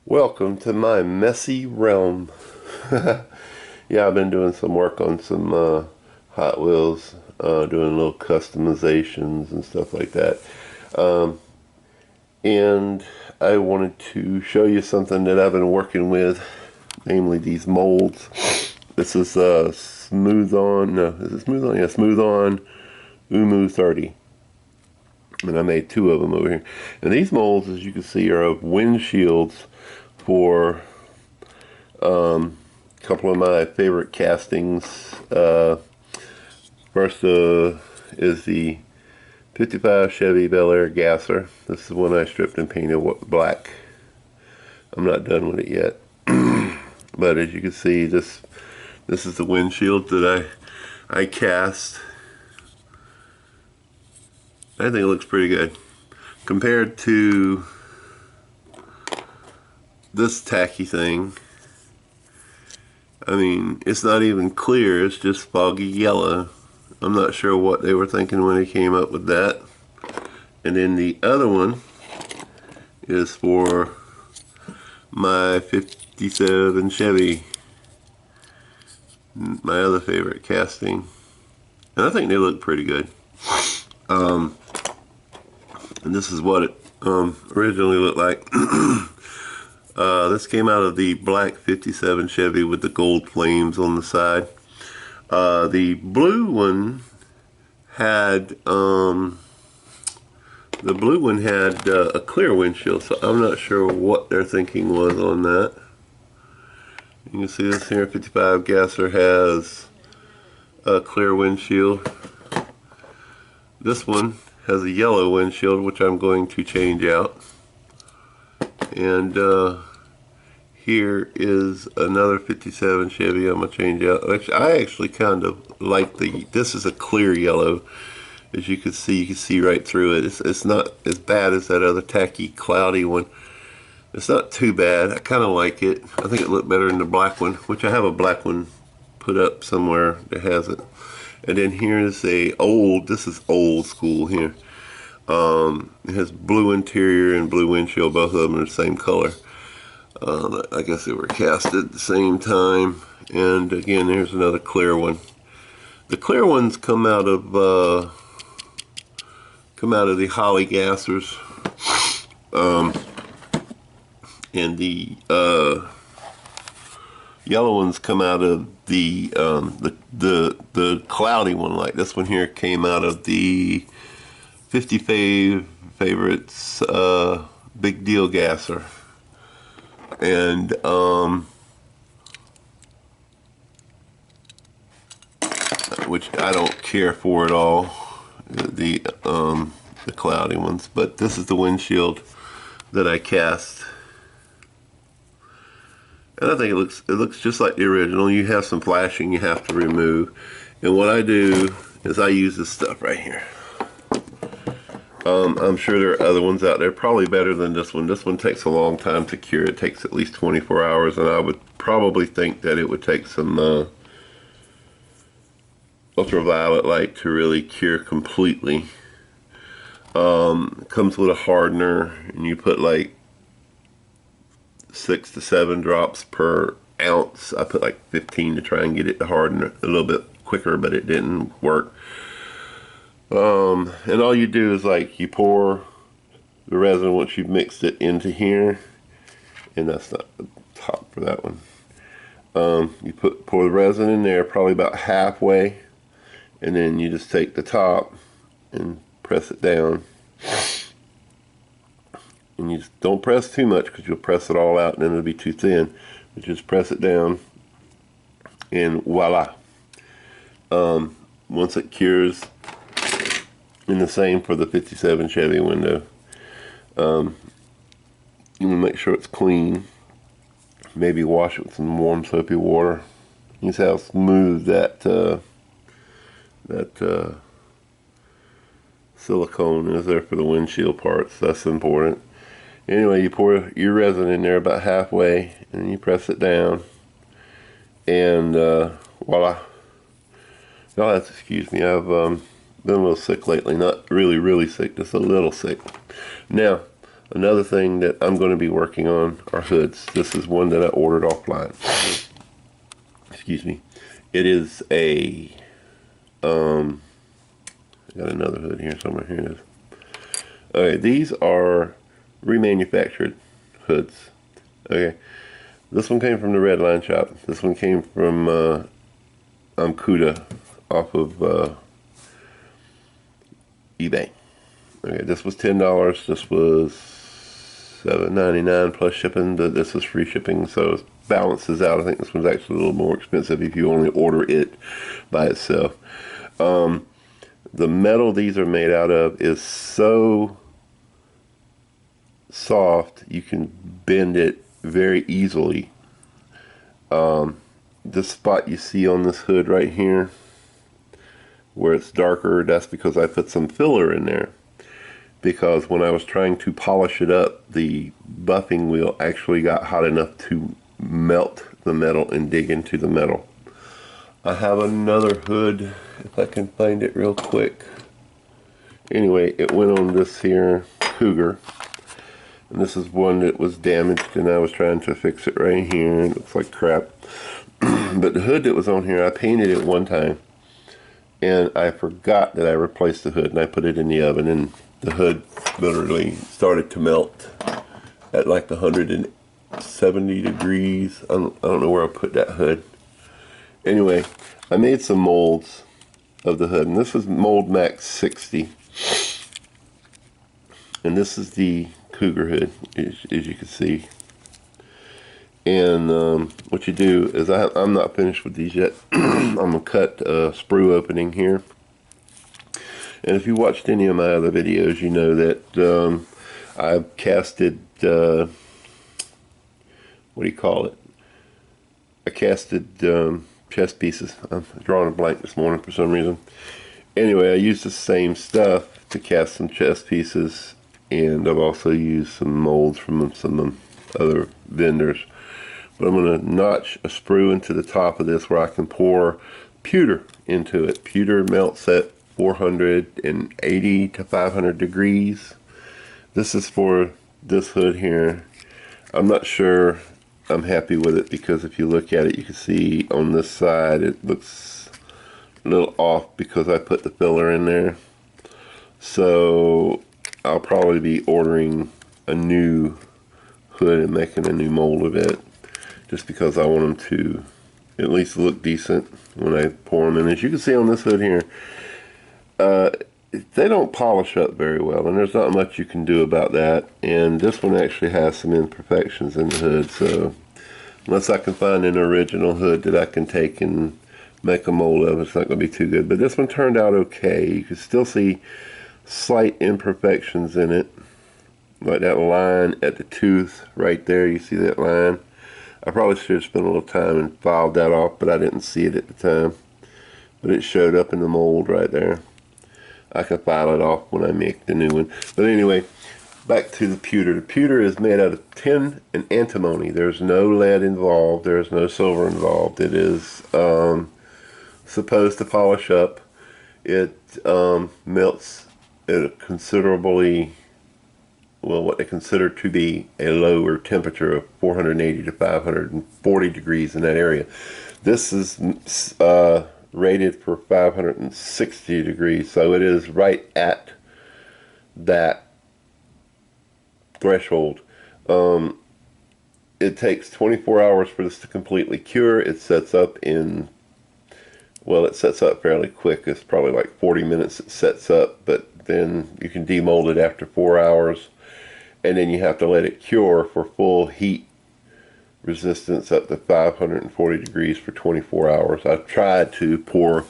Welcome to my messy realm. Yeah, I've been doing some work on some Hot Wheels, doing little customizations and stuff like that. Um, and I wanted to show you something that I've been working with, namely these molds. This is Smooth On, no, is it Smooth On? Yeah, Smooth On Umu 30. And I made two of them over here. And these molds, as you can see, are of windshields for a couple of my favorite castings. First is the 55 Chevy Bel Air Gasser. This is one I stripped and painted black. I'm not done with it yet. But as you can see, this is the windshield that I cast. I think it looks pretty good compared to this tacky thing. I mean, it's not even clear, it's just foggy yellow. I'm not sure what they were thinking when they came up with that. And then the other one is for my 57 Chevy, my other favorite casting. And I think they look pretty good. And this is what it originally looked like. This came out of the black 57 Chevy with the gold flames on the side. The blue one had a clear windshield, so I'm not sure what their thinking was on that. You can see this here 55 Gasser has a clear windshield. This one has a yellow windshield, which I'm going to change out. And here is another 57 Chevy I'm going to change out. I actually kind of like this is a clear yellow. As you can see right through it. It's not as bad as that other tacky cloudy one. It's not too bad. I kind of like it. I think it looked better than the black one, which I have a black one put up somewhere that has it. And then here's this is old school here. It has blue interior and blue windshield, both of them are the same color. I guess they were cast at the same time. And again, there's another clear one. The clear ones come out of the Holly Gassers, and the yellow ones come out of the cloudy one. Like this one here came out of the 50 favorites Big Deal Gasser. And which I don't care for at all, the cloudy ones. But this is the windshield that I cast, and I think it looks just like the original. You have some flashing you have to remove, and what I do is I use this stuff right here. I'm sure there are other ones out there, probably better than this one. This one takes a long time to cure. It takes at least 24 hours, and I would probably think that it would take some ultraviolet light to really cure completely. It comes with a hardener, and you put like 6 to 7 drops per ounce. I put like 15 to try and get it to harden a little bit quicker, but it didn't work. And all you do is like you pour the resin once you've mixed it into here, and that's not the top for that one. You pour the resin in there probably about halfway, and then you just take the top and press it down. And you just don't press too much because you'll press it all out and then it'll be too thin. But just press it down, and voila. Once it cures, and the same for the 57 Chevy window. You want to make sure it's clean. Maybe wash it with some warm soapy water. You see how smooth that silicone is there for the windshield parts. That's important. Anyway, you pour your resin in there about halfway, and you press it down, and voila. Y'all have to excuse me. I've been a little sick lately. Not really sick, just a little sick. Now, Another thing that I'm going to be working on are hoods. This is one that I ordered offline. Excuse me. It is a, I got another hood here somewhere. Here it is. Okay, these are remanufactured hoods. Okay, this one came from the Red Line shop. This one came from Kuda off of eBay. Okay, this was $10. This was $7.99 plus shipping, but this is free shipping, so it balances out. I think this one's actually a little more expensive if you only order it by itself. The metal these are made out of is so soft you can bend it very easily. This spot you see on this hood right here where it's darker, that's because I put some filler in there, because when I was trying to polish it up, the buffing wheel actually got hot enough to melt the metal and dig into the metal. I have another hood, if I can find it real quick. Anyway, it went on this here Cougar, and this is one that was damaged, and I was trying to fix it right here. It looks like crap. But the hood that was on here, I painted it one time, and I forgot that I replaced the hood, and I put it in the oven, and the hood literally started to melt at like 170 degrees. I don't know where I put that hood. Anyway, I made some molds of the hood, and this is mold max 60, and this is the Cougar hood, as you can see. And what you do is, I'm not finished with these yet. I'm gonna cut a sprue opening here, and if you watched any of my other videos, you know that I've casted what do you call it? I casted chest pieces. I'm drawing a blank this morning for some reason. Anyway, I used the same stuff to cast some chest pieces, and I've also used some molds from some other vendors. But I'm going to notch a sprue into the top of this where I can pour pewter into it. Pewter melts at 480 to 500 degrees. This is for this hood here. I'm not sure I'm happy with it, because if you look at it, you can see on this side it looks a little off because I put the filler in there. So I'll probably be ordering a new hood and making a new mold of it, just because I want them to at least look decent when I pour them in. As you can see on this hood here, they don't polish up very well, and there's not much you can do about that. And this one actually has some imperfections in the hood, so unless I can find an original hood that I can take and make a mold of, it's not going to be too good. But this one turned out okay. You can still see slight imperfections in it, like that line at the tooth right there. You see that line? I probably should have spent a little time and filed that off, but I didn't see it at the time. But it showed up in the mold right there. I can file it off when I make the new one. But anyway, back to the pewter. The pewter is made out of tin and antimony. There's no lead involved. There's no silver involved. It is supposed to polish up. It melts at a considerably, well, what they consider to be a lower temperature of 480 to 540 degrees in that area. This is rated for 560 degrees, so it is right at that threshold. It takes 24 hours for this to completely cure. It sets up in, well, it sets up fairly quick. It's probably like 40 minutes it sets up, but then you can demold it after 4 hours, and then you have to let it cure for full heat resistance up to 540 degrees for 24 hours. I've tried to pour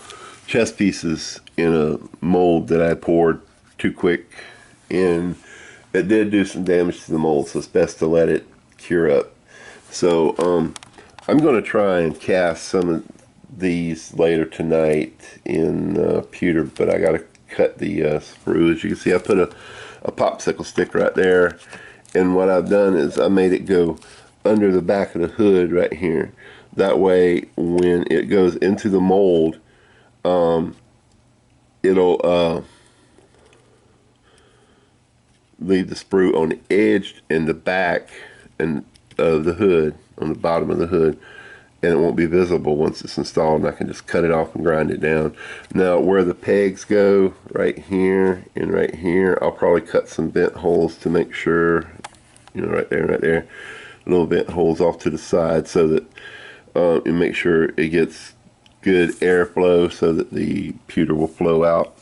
chest pieces in a mold that I poured too quick, and it did do some damage to the mold, so it's best to let it cure up. So I'm going to try and cast some of these later tonight in pewter, but I got to cut the sprue. As you can see, I put a popsicle stick right there, and what I've done is I made it go under the back of the hood right here. That way when it goes into the mold, it'll leave the sprue on the edge and the back and of the hood, on the bottom of the hood, and it won't be visible once it's installed, and I can just cut it off and grind it down. Now where the pegs go, right here and right here, I'll probably cut some vent holes to make sure, you know, right there and right there, little vent holes off to the side, so that and make sure it gets good airflow so that the pewter will flow out.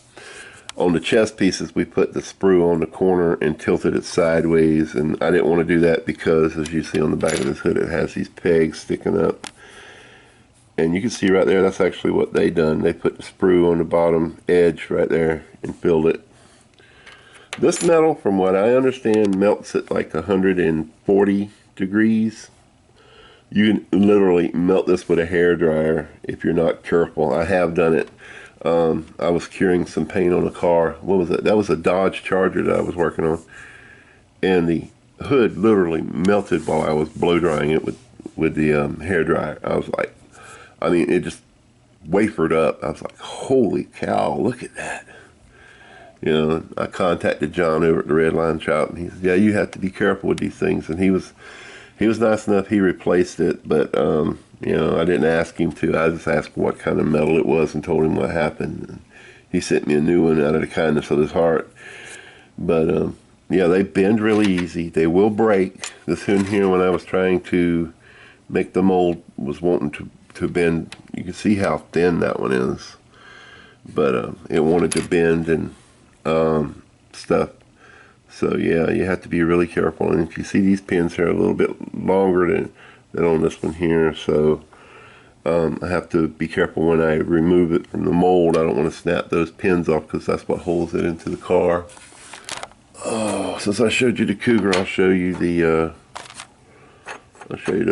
On the chest pieces, we put the sprue on the corner and tilted it sideways, and I didn't want to do that because, as you see on the back of this hood, it has these pegs sticking up. And you can see right there, that's actually what they done. They put the sprue on the bottom edge right there and filled it. This metal, from what I understand, melts at like 140 degrees. You can literally melt this with a hair dryer if you're not careful. I have done it. I was curing some paint on a car. What was it? That was a Dodge Charger that I was working on. And the hood literally melted while I was blow drying it with the hair dryer. I was like, I mean, it just wafered up. I was like, holy cow, look at that. You know, I contacted John over at the Red Line Shop, and he said, yeah, you have to be careful with these things. And he was nice enough. He replaced it, but you know, I didn't ask him to. I just asked what kind of metal it was and told him what happened. And he sent me a new one out of the kindness of his heart. But yeah, they bend really easy. They will break. This in here, when I was trying to make the mold, was wanting to bend. You can see how thin that one is. But it wanted to bend and stuff. So yeah, you have to be really careful. And if you see these pins here are a little bit longer than on this one here, so I have to be careful when I remove it from the mold. I don't want to snap those pins off because that's what holds it into the car. Oh, since I showed you the Cougar, I'll show you the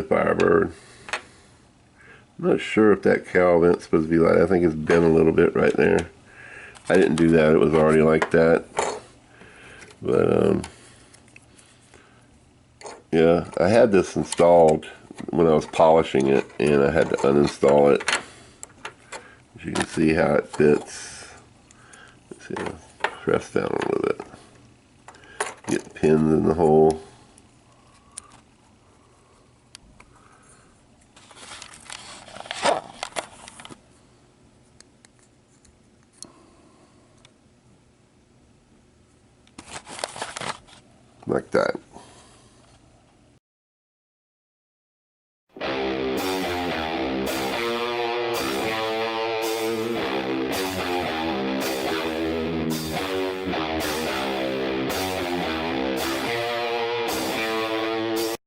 Firebird. I'm not sure if that cowl vent's supposed to be like that. I think it's bent a little bit right there. I didn't do that. It was already like that. But yeah, I had this installed when I was polishing it, and I had to uninstall it. As you can see how it fits. Let's see, press down a little bit. Get pins in the hole. Like that.